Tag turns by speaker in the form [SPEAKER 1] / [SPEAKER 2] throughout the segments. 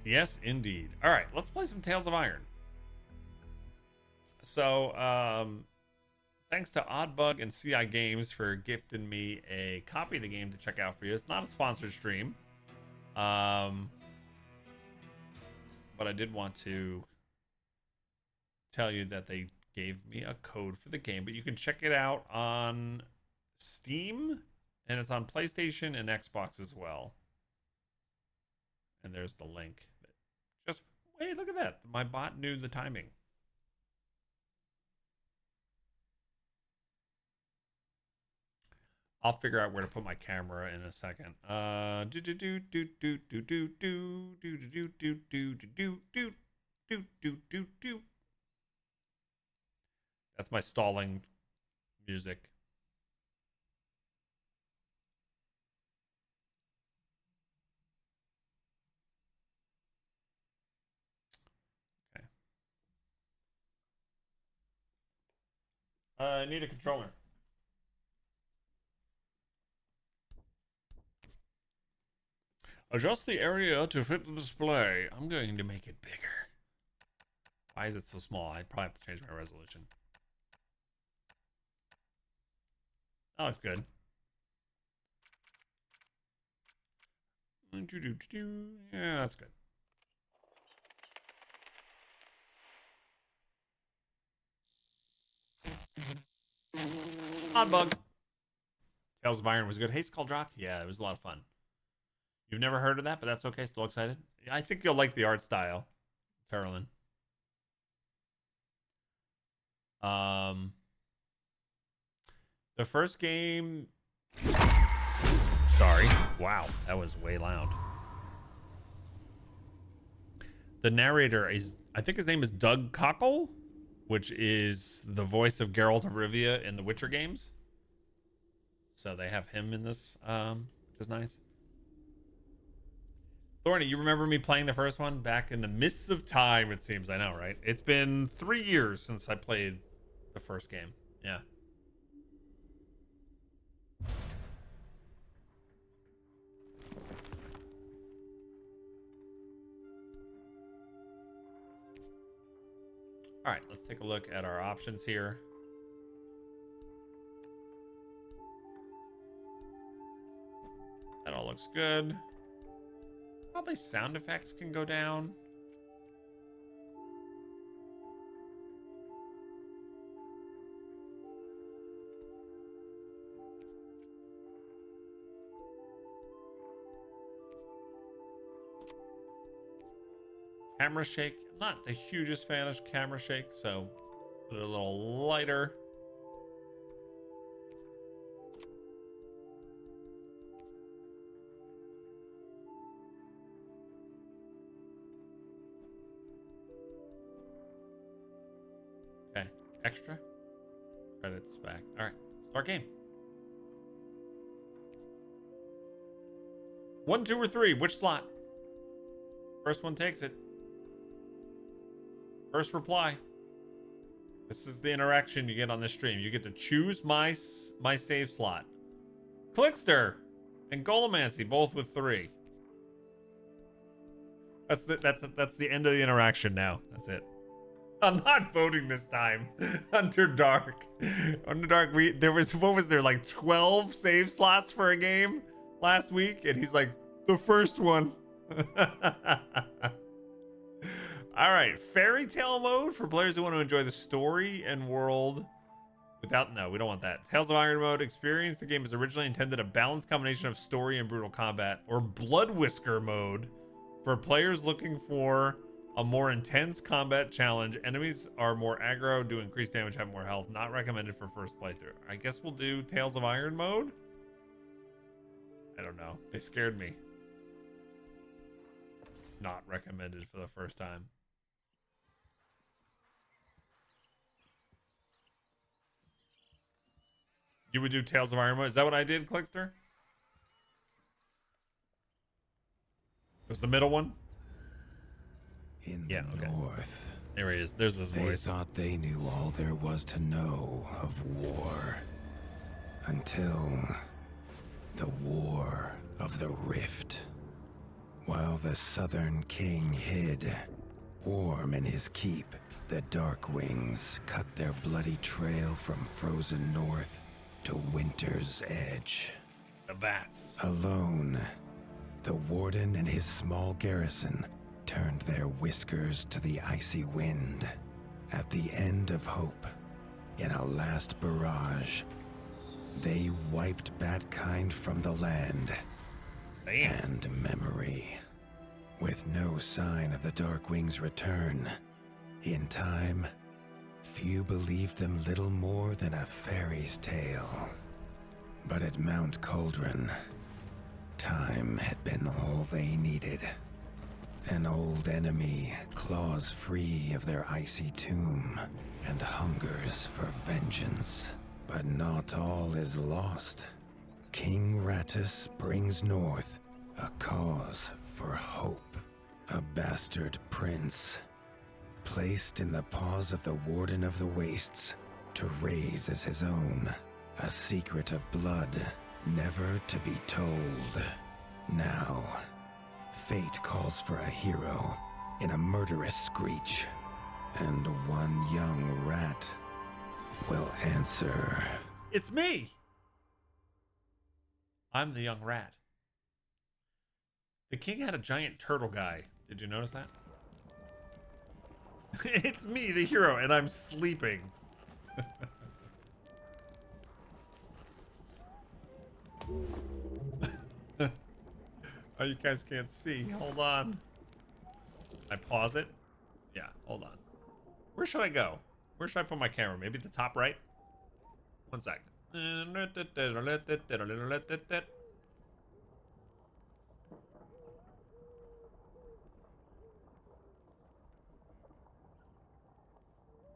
[SPEAKER 1] Yes, indeed. All right, let's play some Tales of Iron. So, thanks to Oddbug and CI Games for gifting me a copy of the game to check out for you. It's not a sponsored stream, but I did want to tell you that they gave me a code for the game, but you can check it out on Steam, and it's on PlayStation and Xbox as well. And there's the link. Just wait, look at that. My bot knew the timing. I'll figure out where to put my camera in a second. That's my stalling music. Okay. I need a controller. Adjust the area to fit the display. I'm going to make it bigger. Why is it so small? I probably have to change my resolution. Oh, it's good. Yeah, that's good. Oddbug. Tales of Iron was good. Hey, Skuldrock. Yeah, it was a lot of fun. You've never heard of that, but that's okay. Still excited? I think you'll like the art style, Terlin. The first game. Sorry. Wow, that was way loud. The narrator is, I think his name is Doug Cockle, which is the voice of Geralt of Rivia in the Witcher games. So they have him in this, which is nice. Thorny, you remember me playing the first one back in the mists of time, it seems. I know, right? It's been 3 years since I played the first game. Yeah. All right, let's take a look at our options here. That all looks good. Probably sound effects can go down. Camera shake. I'm not the hugest fan of camera shake, so put it a little lighter. Okay, extra. Credits back. All right, start game. 1, 2, or 3. Which slot? First one takes it. First reply. This is the interaction you get on this stream. You get to choose my save slot. Clickster and Golomancy both with 3. That's the end of the interaction now. That's it. I'm not voting this time. Underdark. Underdark, there was, what was there, like 12 save slots for a game last week? And he's like, the first one. All right, fairy tale mode for players who want to enjoy the story and world without, no, we don't want that. Tales of Iron mode experience. The game is originally intended a balanced combination of story and brutal combat. Or Blood Whisker mode for players looking for a more intense combat challenge. Enemies are more aggro, do increased damage, have more health. Not recommended for first playthrough. I guess we'll do Tales of Iron mode. I don't know. They scared me. Not recommended for the first time. You would do Tales of Iron mode? Is that what I did, Clickster? It was the middle one?
[SPEAKER 2] In the north,
[SPEAKER 1] there he is. There's his voice.
[SPEAKER 2] They thought they knew all there was to know of war. Until the War of the Rift. While the southern king hid, warm in his keep, the Darkwings cut their bloody trail from frozen north to winter's edge.
[SPEAKER 1] The bats.
[SPEAKER 2] Alone, the warden and his small garrison turned their whiskers to the icy wind. At the end of hope, in a last barrage, they wiped Batkind from the land and memory. With no sign of the Darkwings' return, in time, few believed them little more than a fairy's tale. But at Mount Cauldron, time had been all they needed. An old enemy claws free of their icy tomb and hungers for vengeance. But not all is lost. King Rattus brings north a cause for hope. A bastard prince, placed in the paws of the Warden of the Wastes to raise as his own. A secret of blood never to be told. Now, fate calls for a hero in a murderous screech, and one young rat will answer.
[SPEAKER 1] It's me! I'm the young rat. The king had a giant turtle guy. Did you notice that? It's me, the hero, and I'm sleeping. Oh, you guys can't see. Hold on. I pause it? Yeah, hold on. Where should I go? Where should I put my camera? Maybe the top right? One sec.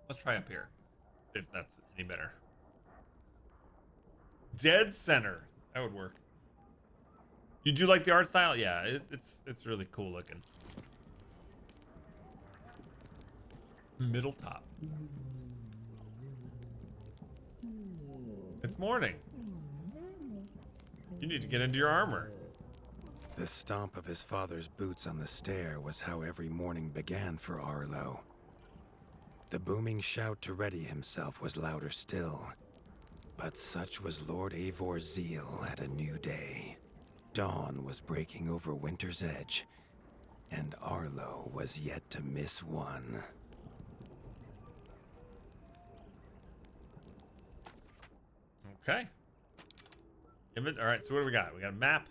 [SPEAKER 1] Let's try up here. See if that's any better. Dead center. That would work. You do like the art style? Yeah, it's really cool looking. Middle top. It's morning. You need to get into your armor.
[SPEAKER 2] The stomp of his father's boots on the stair was how every morning began for Arlo. The booming shout to ready himself was louder still. But such was Lord Eivor's zeal at a new day. Dawn was breaking over winter's edge, and Arlo was yet to miss one.
[SPEAKER 1] Okay. All right, so what do we got? We got a map.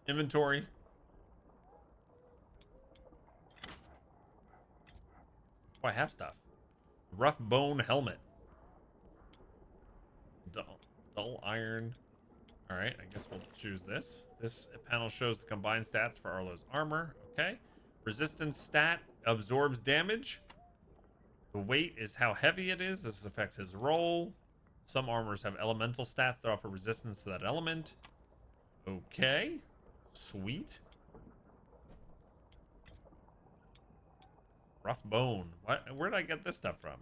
[SPEAKER 1] Inventory. Oh, I have stuff. Rough bone helmet. Dull iron. All right, I guess we'll choose this. This panel shows the combined stats for Arlo's armor. Okay. Resistance stat absorbs damage. The weight is how heavy it is. This affects his roll. Some armors have elemental stats that offer resistance to that element. Okay. Sweet. Rough bone. What? Where did I get this stuff from?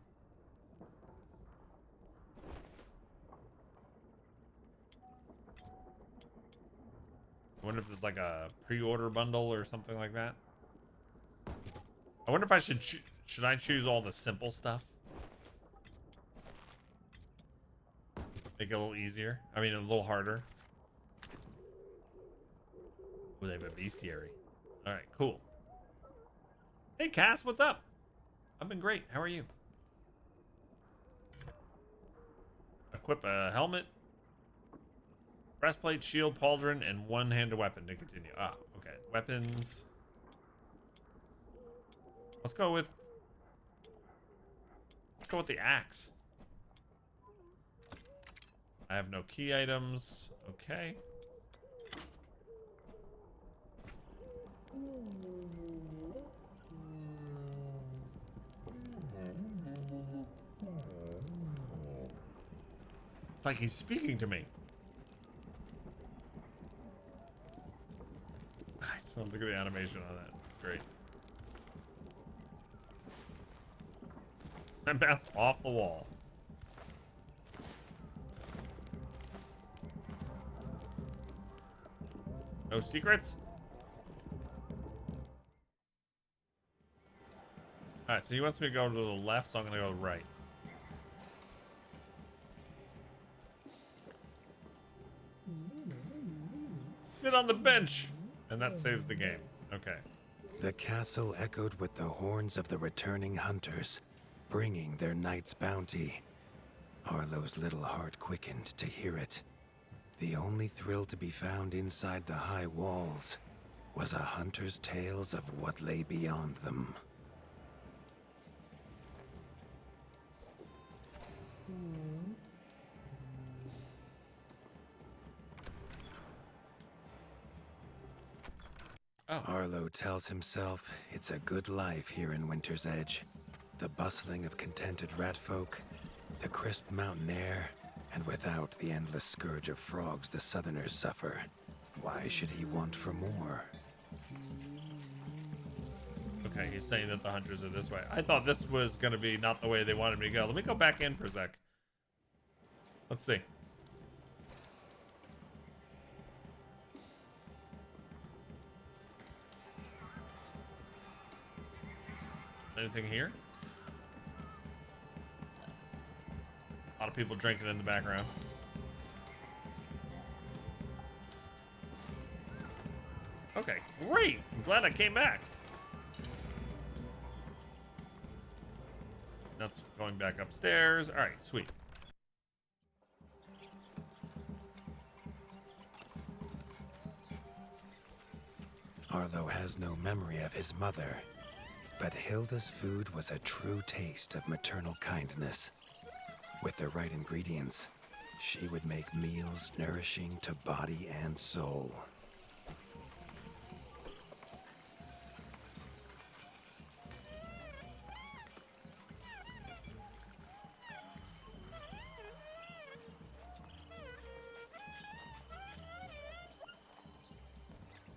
[SPEAKER 1] I wonder if there's like a pre-order bundle or something like that. I wonder if I should I choose all the simple stuff? Make it a little easier. I mean, a little harder. Oh, they have a bestiary. All right, cool. Hey, Cass, what's up? I've been great. How are you? Equip a helmet, breastplate, shield, pauldron, and one-handed weapon to continue. Ah, okay. Weapons. Let's go with the axe. I have no key items. Okay. It's like he's speaking to me. So look at the animation on that. It's great. I bounced off the wall. No secrets? Alright, so he wants me to go to the left, so I'm gonna go right. Sit on the bench! And that saves the game. Okay.
[SPEAKER 2] The castle echoed with the horns of the returning hunters, bringing their night's bounty. Arlo's little heart quickened to hear it. The only thrill to be found inside the high walls was a hunter's tales of what lay beyond them.
[SPEAKER 1] Oh.
[SPEAKER 2] Arlo tells himself it's a good life here in Winter's Edge. The bustling of contented ratfolk, the crisp mountain air, and without the endless scourge of frogs the southerners suffer. Why should he want for more?
[SPEAKER 1] Okay, he's saying that the hunters are this way. I thought this was going to be not the way they wanted me to go. Let me go back in for a sec. Let's see. Anything here? A lot of people drinking in the background. Okay, great. I'm glad I came back. That's going back upstairs. All right, sweet.
[SPEAKER 2] Arlo has no memory of his mother, but Hilda's food was a true taste of maternal kindness. With the right ingredients, she would make meals nourishing to body and soul.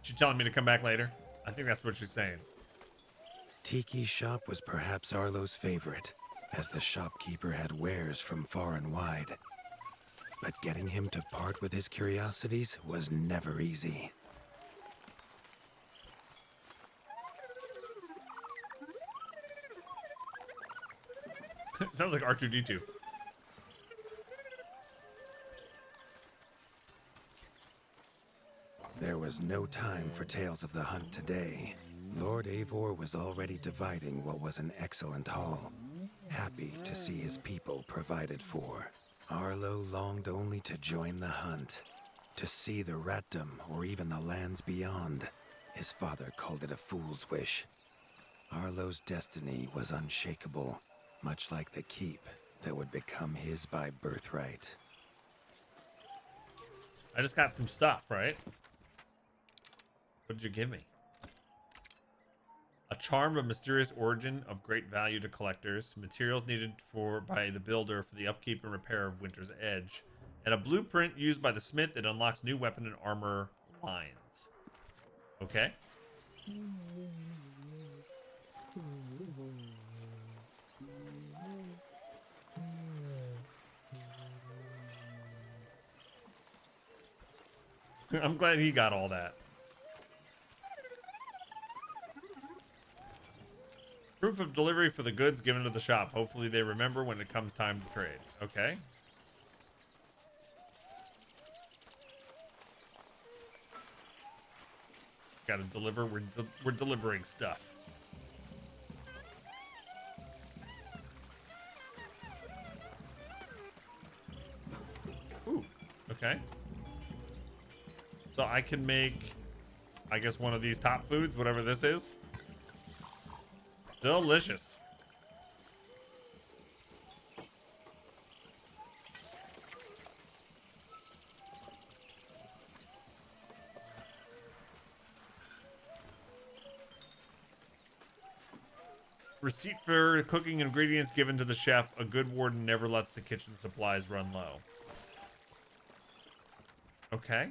[SPEAKER 1] She telling me to come back later? I think that's what she's saying.
[SPEAKER 2] Tiki's shop was perhaps Arlo's favorite, as the shopkeeper had wares from far and wide. But getting him to part with his curiosities was never easy.
[SPEAKER 1] Sounds like R2-D2.
[SPEAKER 2] There was no time for tales of the hunt today. Lord Eivor was already dividing what was an excellent haul, happy to see his people provided for. Arlo longed only to join the hunt, to see the Ratdom or even the lands beyond. His father called it a fool's wish. Arlo's destiny was unshakable, much like the keep that would become his by birthright.
[SPEAKER 1] I just got some stuff, right? What did you give me? A charm of mysterious origin of great value to collectors, materials needed by the builder for the upkeep and repair of Winter's Edge, and a blueprint used by the smith that unlocks new weapon and armor lines. Okay. I'm glad he got all that. Proof of delivery for the goods given to the shop. Hopefully they remember when it comes time to trade. Okay. Gotta deliver. We're delivering stuff. Ooh. Okay. So I can make, I guess, one of these top foods, whatever this is. Delicious. Receipt for cooking ingredients given to the chef. A good warden never lets the kitchen supplies run low. Okay.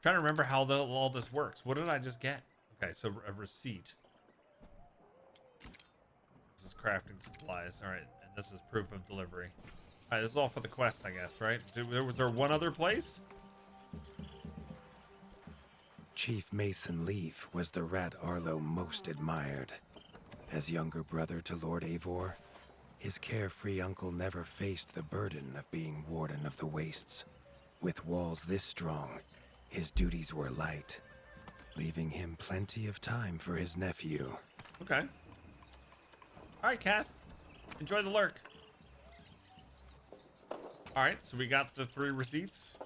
[SPEAKER 1] Trying to remember how all this works. What did I just get? Okay, so a receipt. This is crafting supplies. All right, and this is proof of delivery. All right, this is all for the quest, I guess, right? Was there one other place?
[SPEAKER 2] Chief Mason Leaf was the rat Arlo most admired. As younger brother to Lord Eivor, his carefree uncle never faced the burden of being Warden of the Wastes. With walls this strong, his duties were light, leaving him plenty of time for his nephew.
[SPEAKER 1] Okay. All right, cast. Enjoy the lurk. All right, so we got the 3 receipts.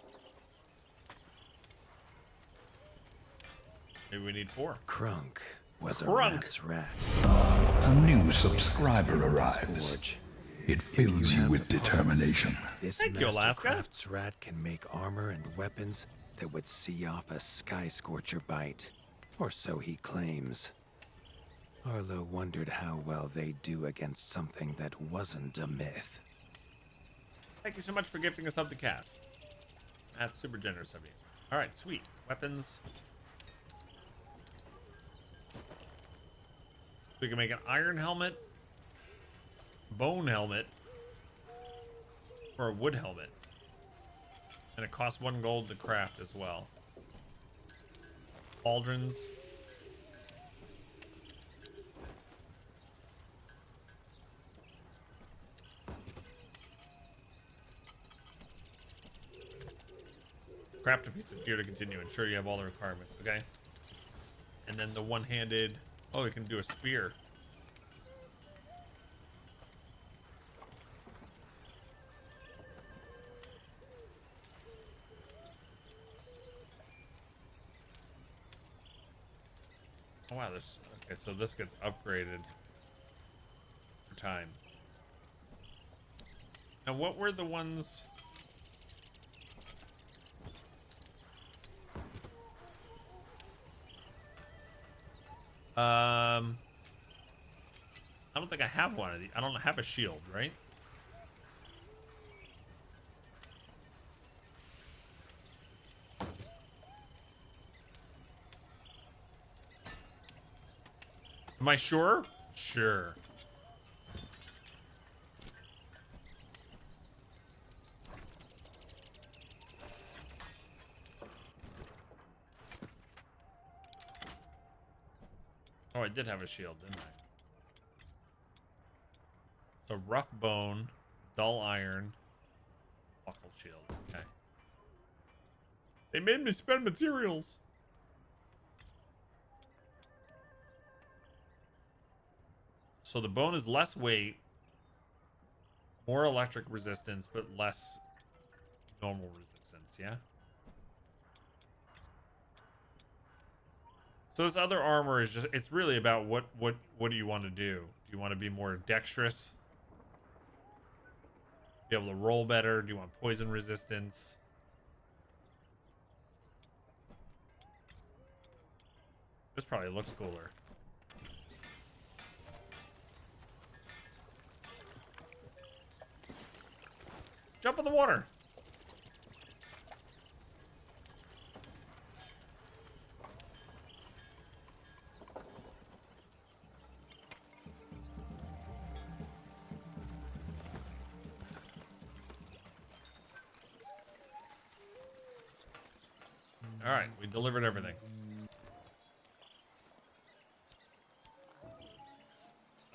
[SPEAKER 1] Maybe we need 4.
[SPEAKER 2] Crunk was a
[SPEAKER 1] Crunk.
[SPEAKER 2] rat's rat.
[SPEAKER 3] A new subscriber arrives.
[SPEAKER 2] Forge.
[SPEAKER 3] It fills you with determination.
[SPEAKER 2] This
[SPEAKER 1] Thank you, Alaska.
[SPEAKER 2] Mastercraft's rat can make armor and weapons that would see off a sky scorcher bite, or so he claims. Arlo wondered how well they'd do against something that wasn't a myth.
[SPEAKER 1] Thank you so much for gifting us up the cast. That's super generous of you. All right, sweet. Weapons. We can make an iron helmet, bone helmet, or a wood helmet. And it costs 1 gold to craft as well. Pauldrons. Craft a piece of gear to continue. Ensure you have all the requirements, okay? And then the one-handed... Oh, we can do a spear. Oh, wow, this... Okay, so this gets upgraded for time. And what were the ones... I don't think I have one of these. I don't have a shield, right? Am I sure? Sure. Oh, I did have a shield, didn't I? So rough bone, dull iron, buckle shield. Okay. They made me spend materials. So the bone is less weight, more electric resistance, but less normal resistance, yeah? So this other armor is just, it's really about what do you want to do? Do you want to be more dexterous? Be able to roll better? Do you want poison resistance? This probably looks cooler. Jump in the water. All right, we delivered everything.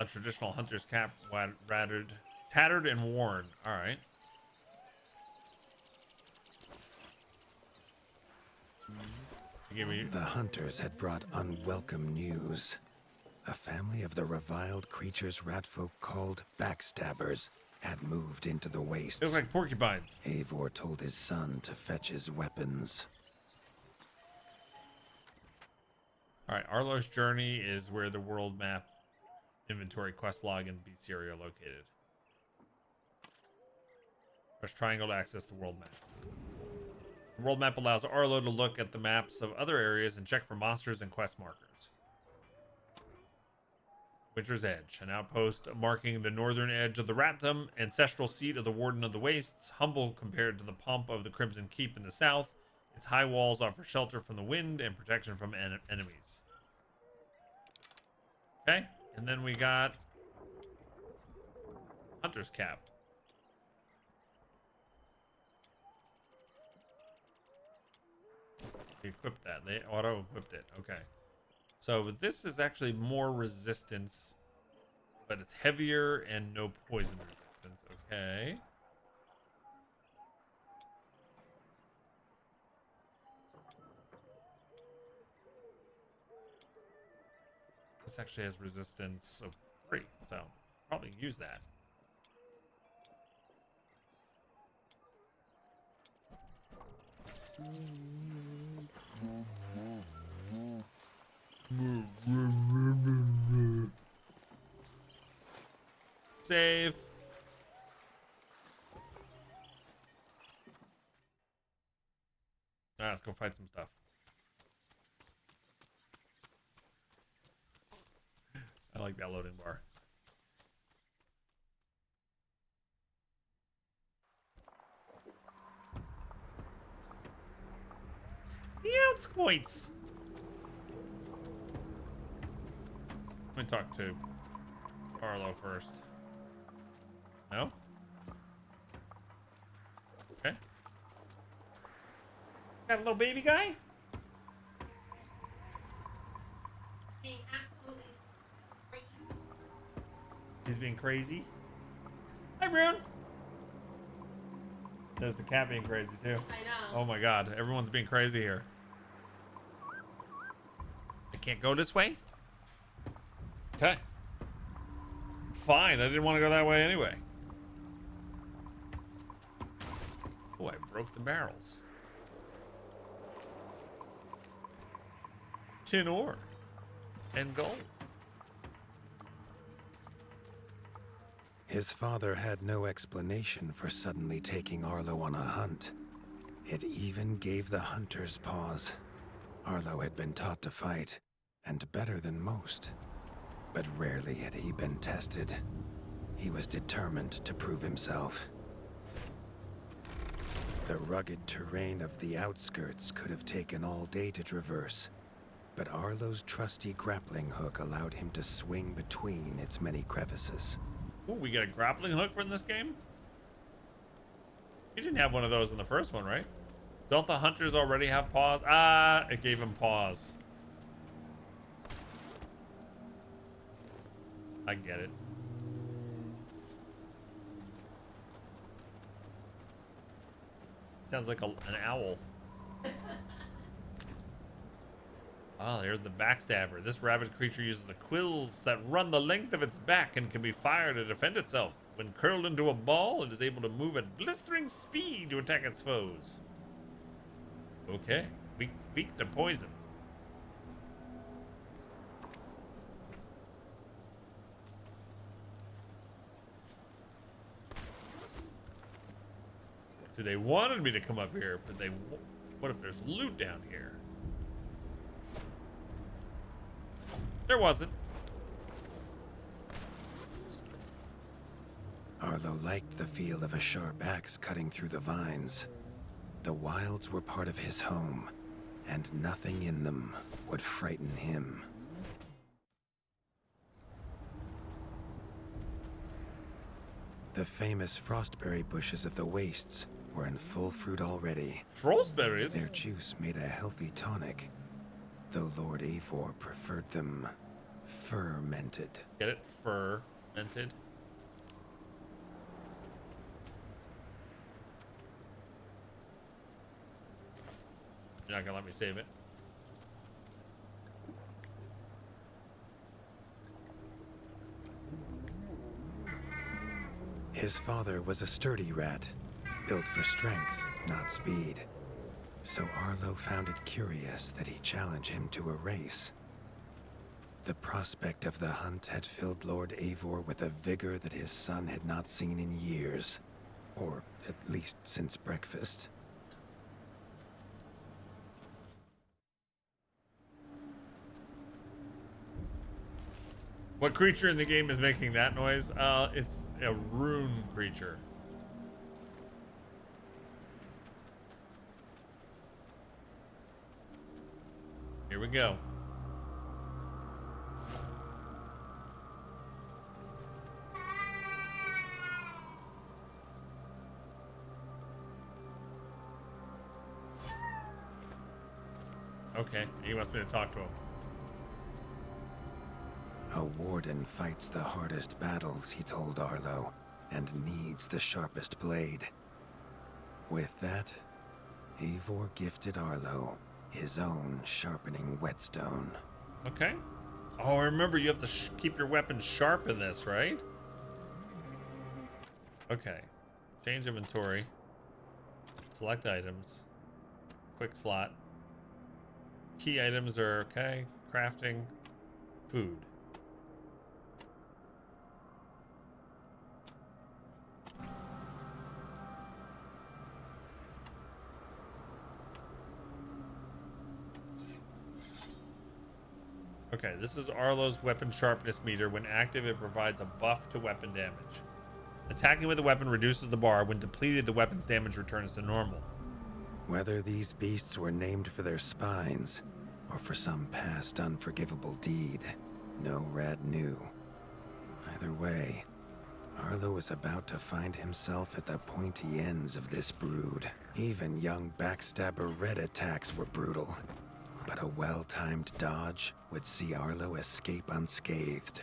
[SPEAKER 1] A traditional hunter's cap, tattered and worn. All right.
[SPEAKER 2] The hunters had brought unwelcome news. A family of the reviled creatures ratfolk called backstabbers had moved into the wastes.
[SPEAKER 1] They look like porcupines.
[SPEAKER 2] Eivor told his son to fetch his weapons.
[SPEAKER 1] All right, Arlo's Journey is where the world map, inventory, quest log, and beast area are located. Press triangle to access the world map. The world map allows Arlo to look at the maps of other areas and check for monsters and quest markers. Winter's Edge, an outpost marking the northern edge of the Ratdom, ancestral seat of the Warden of the Wastes, humble compared to the pomp of the Crimson Keep in the south. Its high walls offer shelter from the wind and protection from enemies. Okay, and then we got Hunter's Cap. They equipped that. They auto-equipped it. Okay. So this is actually more resistance, but it's heavier and no poison resistance. Okay. This actually has resistance of 3, so probably use that. Save. All right, let's go fight some stuff. I like that loading bar. The outskirts. Let me talk to Arlo first. No? Okay. Got a little baby guy?
[SPEAKER 4] Being absolutely crazy.
[SPEAKER 1] He's being crazy. Hi, Brune. There's the cat being crazy too.
[SPEAKER 4] I know.
[SPEAKER 1] Oh my god, everyone's being crazy here. I can't go this way? Okay. Fine, I didn't want to go that way anyway. Oh, I broke the barrels. Tin ore and gold.
[SPEAKER 2] His father had no explanation for suddenly taking Arlo on a hunt. It even gave the hunters pause. Arlo had been taught to fight, and better than most. But rarely had he been tested. He was determined to prove himself. The rugged terrain of the outskirts could have taken all day to traverse, but Arlo's trusty grappling hook allowed him to swing between its many crevices.
[SPEAKER 1] Ooh, we get a grappling hook from this game? You didn't have one of those in the first one, right? Don't the hunters already have paws? Ah, it gave him paws. I get it. Sounds like an owl. Oh, there's the backstabber. This rabid creature uses the quills that run the length of its back and can be fired to defend itself. When curled into a ball, it is able to move at blistering speed to attack its foes. Okay, weak to poison. So they wanted me to come up here, but what if there's loot down here? There wasn't.
[SPEAKER 2] Arlo liked the feel of a sharp axe cutting through the vines. The wilds were part of his home, and nothing in them would frighten him. The famous frostberry bushes of the wastes were in full fruit already.
[SPEAKER 1] Frostberries?
[SPEAKER 2] Their juice made a healthy tonic, though Lord Eivor preferred them fermented.
[SPEAKER 1] Get it? Fermented. You're not gonna let me save it.
[SPEAKER 2] His father was a sturdy rat, built for strength, not speed. So Arlo found it curious that he challenged him to a race. The prospect of the hunt had filled Lord Eivor with a vigor that his son had not seen in years, or at least since breakfast.
[SPEAKER 1] What creature in the game is making that noise? It's a rune creature. Here we go. Okay, he wants me to talk to him.
[SPEAKER 2] A warden fights the hardest battles, he told Arlo, and needs the sharpest blade. With that, Eivor gifted Arlo his own sharpening whetstone.
[SPEAKER 1] Okay. Oh, remember, you have to keep your weapon sharp in this, right? Okay. Change inventory. Select items. Quick slot. Key items are okay. Crafting. Food. Okay, this is Arlo's weapon sharpness meter. When active, it provides a buff to weapon damage. Attacking with a weapon reduces the bar. When depleted, the weapon's damage returns to normal.
[SPEAKER 2] Whether these beasts were named for their spines, or for some past unforgivable deed, no rat knew. Either way, Arlo was about to find himself at the pointy ends of this brood. Even young backstabber Red attacks were brutal, but a well-timed dodge would see Arlo escape unscathed.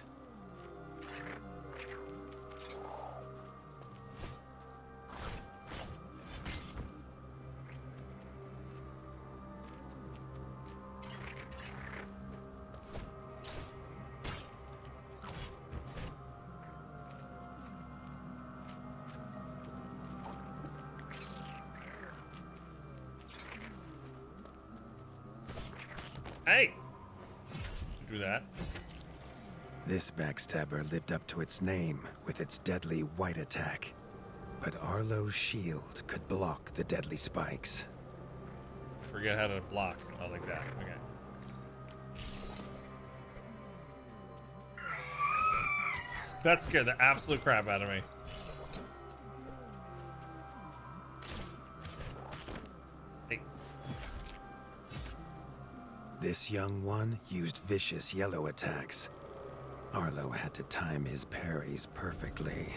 [SPEAKER 1] Hey! Do that.
[SPEAKER 2] This backstabber lived up to its name with its deadly white attack, but Arlo's shield could block the deadly spikes.
[SPEAKER 1] Forget how to block. Oh, like that. Okay. That scared the absolute crap out of me. Hey.
[SPEAKER 2] This young one used vicious yellow attacks. Arlo had to time his parries perfectly.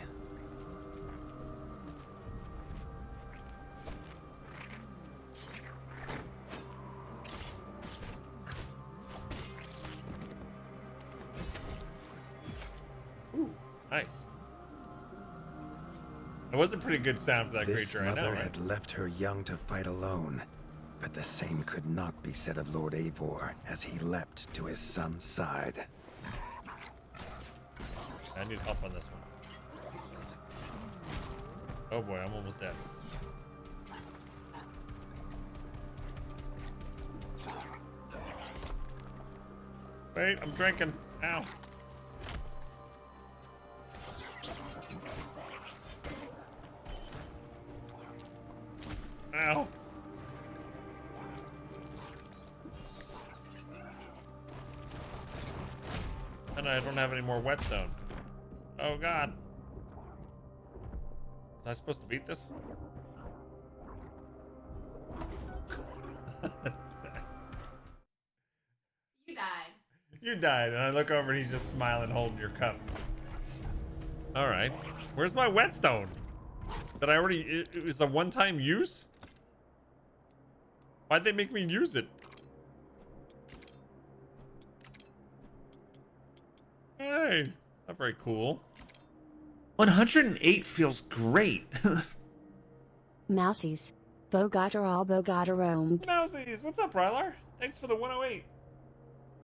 [SPEAKER 1] Ooh, nice. It was a pretty good sound for that
[SPEAKER 2] This
[SPEAKER 1] creature, I know,
[SPEAKER 2] mother
[SPEAKER 1] right?
[SPEAKER 2] had left her young to fight alone, but the same could not be said of Lord Eivor as he leapt to his son's side.
[SPEAKER 1] I need help on this one. Oh boy, I'm almost dead. Wait, I'm drinking. Ow. Ow. And I don't have any more whetstone. Oh god. Was I supposed to beat this?
[SPEAKER 4] You died.
[SPEAKER 1] You died, and I look over and he's just smiling, holding your cup. Alright. Where's my whetstone? That I already... It was a one-time use? Why'd they make me use it? Hey. Not very cool. 108 feels great.
[SPEAKER 5] Mousies. Bog Otter all Bog Otter roamed.
[SPEAKER 1] Mousies, what's up, Rylar? Thanks for the 108.